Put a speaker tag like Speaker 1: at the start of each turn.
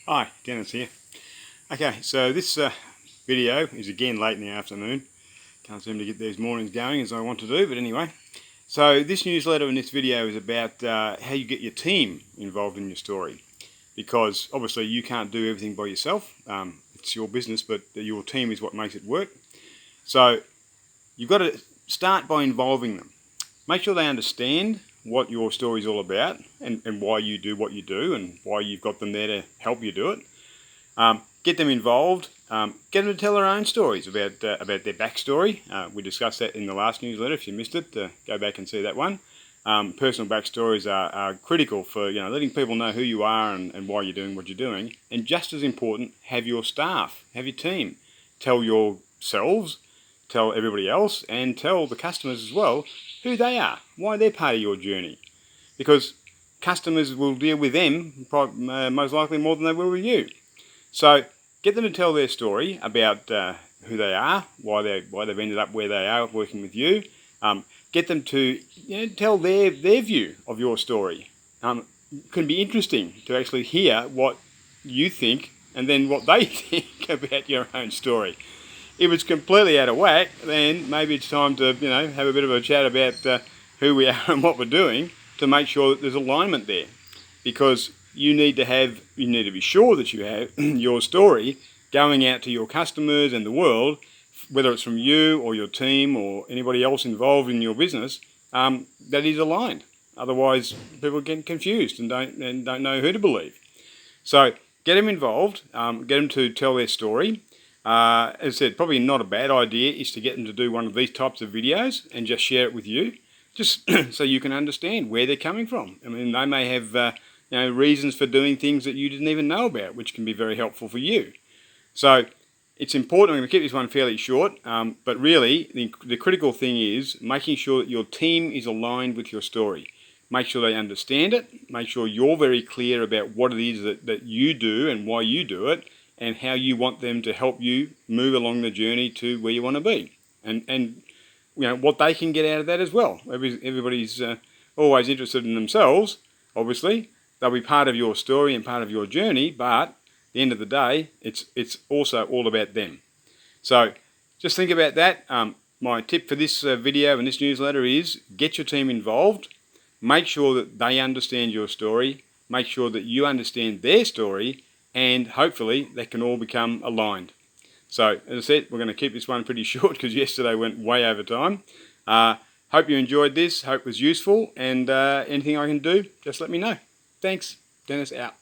Speaker 1: Hi, Dennis here. Okay, so this video is again late in the afternoon. Can't seem to get these mornings going as I want to do, but anyway. So this newsletter and this video is about how you get your team involved in your story. Because obviously you can't do everything by yourself. It's your business, but your team is what makes it work. So you've got to start by involving them. Make sure they understand what your story is all about and why you do what you do and why you've got them there to help you do it. Get them involved. Get them to tell their own stories about their backstory. We discussed that in the last newsletter. If you missed it, go back and see that one. Personal backstories are critical for letting people know who you are and why you're doing what you're doing. And just as important, have your staff, have your team tell yourselves, tell everybody else, and tell the customers as well who they are, why they're part of your journey. Because customers will deal with them most likely more than they will with you. So get them to tell their story about who they are, why they've ended up where they are working with you. Get them to tell their view of your story. It can be interesting to actually hear what you think and then what they think about your own story. If it's completely out of whack, then maybe it's time to have a bit of a chat about who we are and what we're doing to make sure that there's alignment there, because you need to be sure that you have your story going out to your customers and the world, whether it's from you or your team or anybody else involved in your business, that is aligned. Otherwise, people get confused and don't know who to believe. So get them involved, get them to tell their story. As I said, probably not a bad idea is to get them to do one of these types of videos and just share it with you, just so you can understand where they're coming from. I mean, they may have reasons for doing things that you didn't even know about, which can be very helpful for you. So it's important. I'm going to keep this one fairly short, but really the critical thing is making sure that your team is aligned with your story. Make sure they understand it. Make sure you're very clear about what it is that you do and why you do it, and how you want them to help you move along the journey to where you want to be, and what they can get out of that as well. Everybody's always interested in themselves, obviously. They'll be part of your story and part of your journey, but at the end of the day, it's also all about them. So just think about that. My tip for this video and this newsletter is get your team involved. Make sure that they understand your story. Make sure that you understand their story, and hopefully they can all become aligned. So as I said, we're going to keep this one pretty short because yesterday went way over time. Hope you enjoyed this. Hope it was useful, and anything I can do, just let me know. Thanks. Dennis out.